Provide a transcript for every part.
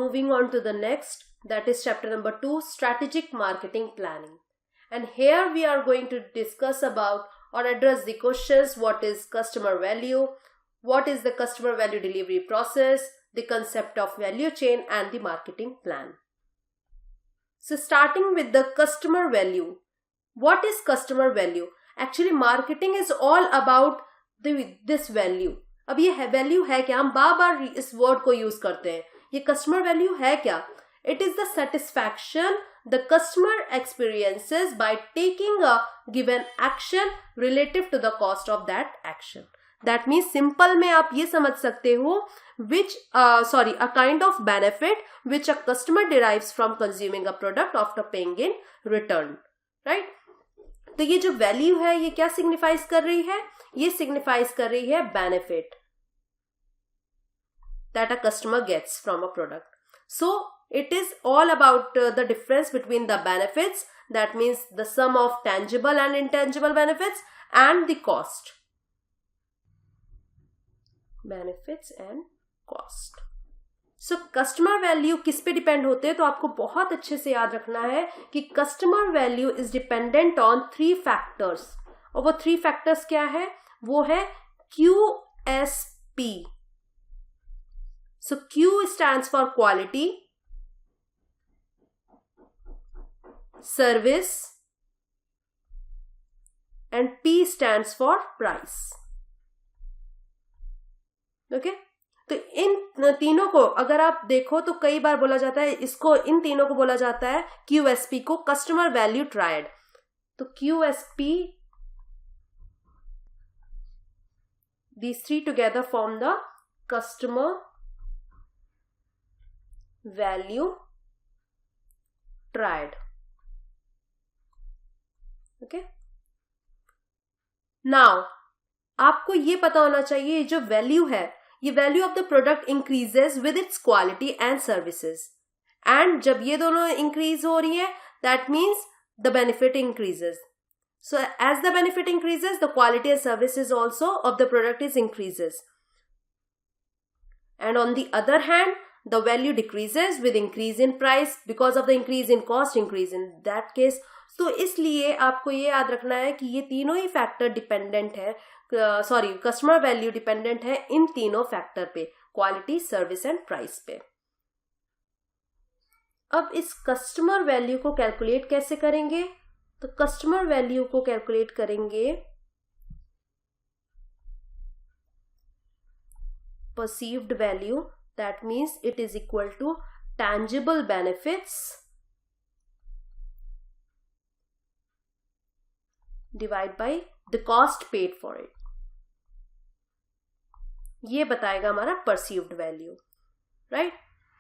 moving on to the next, that is chapter number 2, strategic marketing planning. And here we are going to discuss about or address the questions: what is customer value, what is the customer value delivery process, the concept of value chain, and the marketing plan. So starting with the customer value. What is customer value? Actually marketing is all about this value. अब ये value है क्या? हम बार बार इस word को use करते हैं. ये कस्टमर वैल्यू है क्या? It is the satisfaction the customer experiences by taking a given action relative to the cost of that action. That means simple में आप ये समझ सकते हो a kind of benefit which a customer derives from consuming a product after paying in return, right? तो ये जो value है ये क्या सिग्निफाइज कर रही है? ये सिग्निफाइज कर रही है benefit that a customer gets from a product. So it is all about the difference between the benefits, that means the sum of tangible and intangible benefits, and the cost. Benefits and cost. So customer value किस पे depend होते हैं? तो आपको बहुत अच्छे से याद रखना है कि customer value is dependent on 3 factors. और वो 3 factors क्या है? वो है QSP. So Q stands for quality, service, and P stands for price. Okay? तो इन तीनों को अगर आप देखो तो कई बार बोला जाता है, इसको इन तीनों को बोला जाता है QSP को, कस्टमर वैल्यू ट्रायड. तो QSP, these 3 together form the customer value triad. Okay? Now आपको ये पता होना चाहिए जो वैल्यू है, ये value of the product increases with its quality and services. And जब ये दोनों इंक्रीज हो रही है, that means the benefit increases. So as the benefit increases, the quality and services also of the product is increases. And on the other hand, the value decreases with increase in price because of the increase in cost, increase in that case. तो इसलिए आपको ये याद रखना है कि ये तीनों ही फैक्टर डिपेंडेंट है, कस्टमर वैल्यू डिपेंडेंट है इन तीनों फैक्टर पे, क्वालिटी, सर्विस एंड प्राइस पे. अब इस कस्टमर वैल्यू को कैलकुलेट कैसे करेंगे? तो कस्टमर वैल्यू को कैलकुलेट करेंगे perceived value, that means it is equal to tangible benefits divided by the cost paid for it. ये बताएगा हमारा perceived value, right?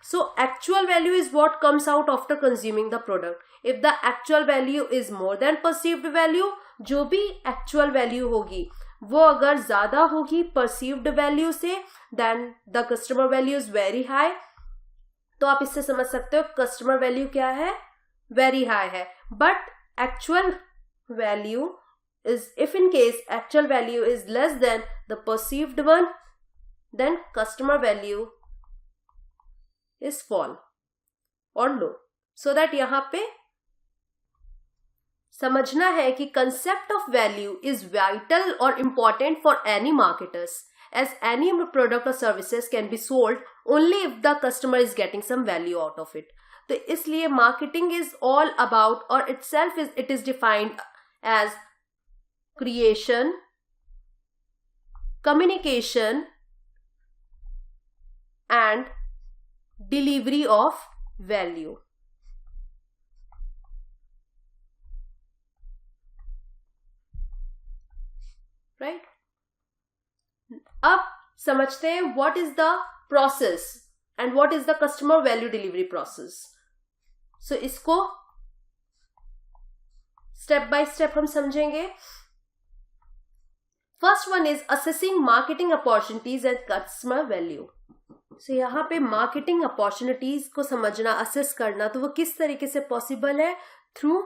So actual value is what comes out after consuming the product. If the actual value is more than perceived value, जो भी actual value होगी वो अगर ज्यादा होगी perceived value से, then the customer value is very high. तो आप इससे समझ सकते हो customer value क्या है? Very high है. But actual value is, if in case actual value is less than the perceived one, then customer value is fall or low. So that यहाँ पे समझना है कि concept of value is vital or important for any marketers, as any product or services can be sold only if the customer is getting some value out of it. तो इसलिए marketing is all about, or itself is, it is defined as creation, communication and delivery of value. Right? अब समझते हैं what is the process and what is the customer value delivery process. So इसको step by step हम समझेंगे. First one is assessing marketing opportunities and customer value. So यहाँ पे marketing opportunities को समझना, assess करना, तो वो किस तरीके से possible है? Through,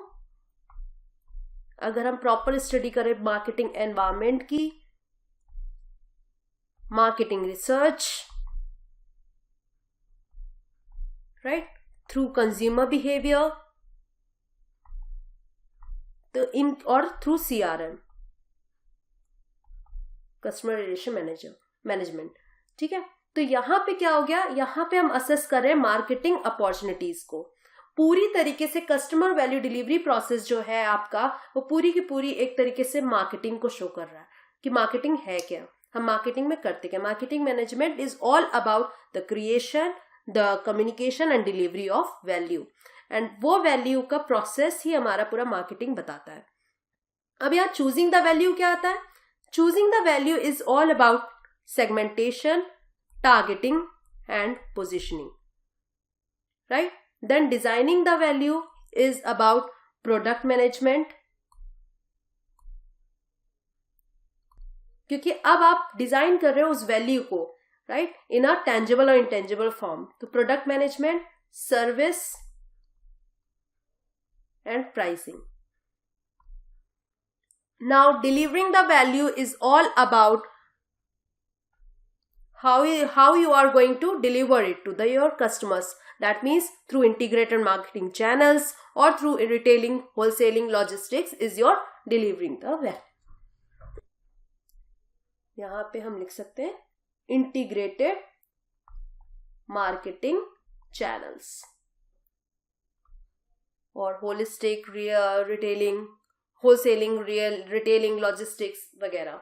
अगर हम प्रॉपर स्टडी करें मार्केटिंग एनवायरनमेंट की, marketing research, right? Through consumer behavior or through CRM, customer relation management. ठीक है, तो यहाँ पे क्या हो गया, यहाँ पे हम असेस कर रहे हैं मार्केटिंग अपॉर्चुनिटीज को. पूरी तरीके से कस्टमर वैल्यू डिलीवरी प्रोसेस जो है आपका, वो पूरी की पूरी एक तरीके से मार्केटिंग को शो कर रहा है कि मार्केटिंग है क्या, हम मार्केटिंग में करते क्या. Marketing management is all about the creation, the communication and delivery of value, and वो वैल्यू का प्रोसेस ही हमारा पूरा मार्केटिंग बताता है. अब यहाँ चूजिंग द वैल्यू क्या आता है. Choosing the value is all about segmentation, targeting and positioning, right? Then designing the value is about product management, क्योंकि अब आप डिजाइन कर रहे हो उस वैल्यू को, राइट, इन अ टेंजिबल और इंटेंजिबल फॉर्म. तो product management, service and pricing. Now delivering the value is all about how you are going to deliver it to your customers. That means through integrated marketing channels or through retailing, wholesaling, logistics is your delivering the value. यहाँ पे हम लिख सकते हैं integrated marketing channels और holistic retailing, wholesaling, retailing, logistics वगैरह.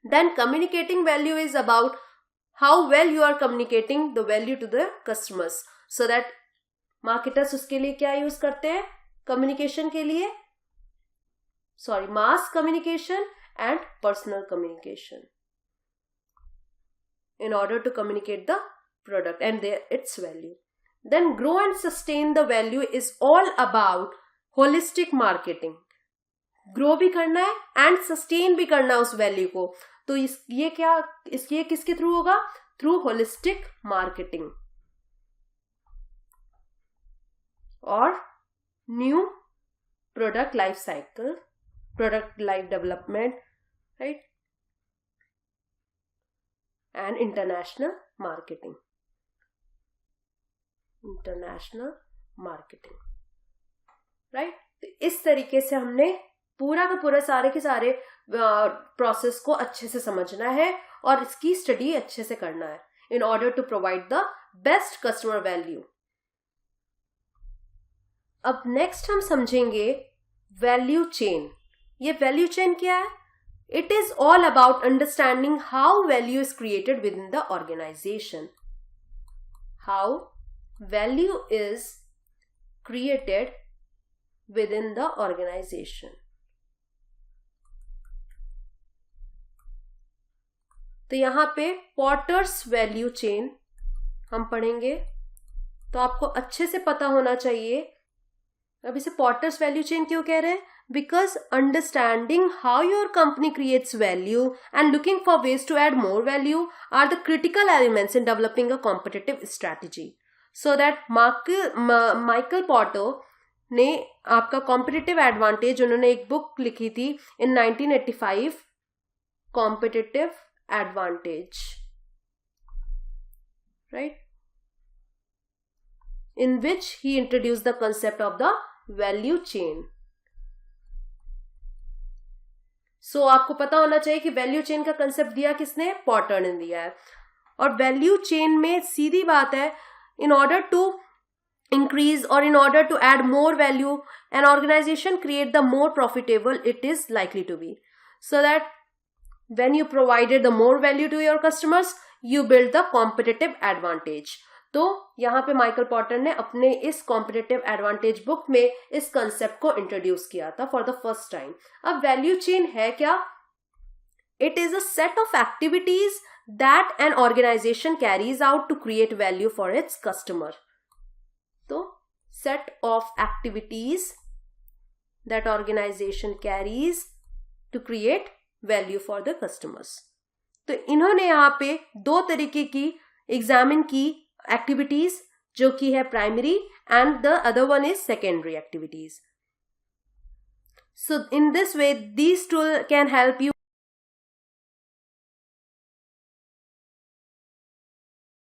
Then communicating value is about how well you are communicating the value to the customers, so that marketers उसके लिए क्या यूज करते हैं communication के लिए, mass communication and personal communication in order to communicate the product and its value. Then grow and sustain the value is all about holistic marketing. Grow भी करना है एंड सस्टेन भी करना है उस वैल्यू को. तो ये किसके थ्रू होगा, थ्रू होलिस्टिक मार्केटिंग और new product life cycle, product life development, right, and international marketing. Right. तो इस तरीके से हमने पूरा का पूरा सारे के सारे प्रोसेस को अच्छे से समझना है और इसकी स्टडी अच्छे से करना है in order to provide the best customer value. अब नेक्स्ट हम समझेंगे वैल्यू चेन. ये वैल्यू चेन क्या है? It is all about understanding how value is created within the organisation. How value is created within the organisation. तो यहां पे potter's value chain हम पढ़ेंगे, तो आपको अच्छे से पता होना चाहिए. अब इसे पॉटर्स वैल्यू चेन क्यों कह रहे हैं? Because understanding how your company creates value and looking for ways to add more value are the critical elements in developing a competitive strategy. So that Michael Porter ने आपका competitive advantage, उन्होंने एक book लिखी थी in 1985, कॉम्पिटिटिव advantage, right, in which he introduced the concept of the value chain. So आपको पता होना चाहिए कि वैल्यू चेन का कंसेप्ट दिया किसने? पॉटर ने दिया है. और वैल्यू चेन में सीधी बात है, in order to increase or in order to add more value, an organization create the more profitable it is likely to be. So that when you provided the more value to your customers, you build the competitive advantage. तो यहाँ पे Michael Porter ने अपने इस competitive advantage book में इस concept को introduce किया था फॉर द फर्स्ट टाइम. अब वैल्यू चेन है क्या? It is a set of activities that an organisation carries out to create value for its customer. तो set of activities that organisation carries to create value for the customers. तो इन्होंने यहाँ पे दो तरीके की एग्जामिन की एक्टिविटीज, जो कि है primary and the other one is secondary activities. So in this way, these tools can help you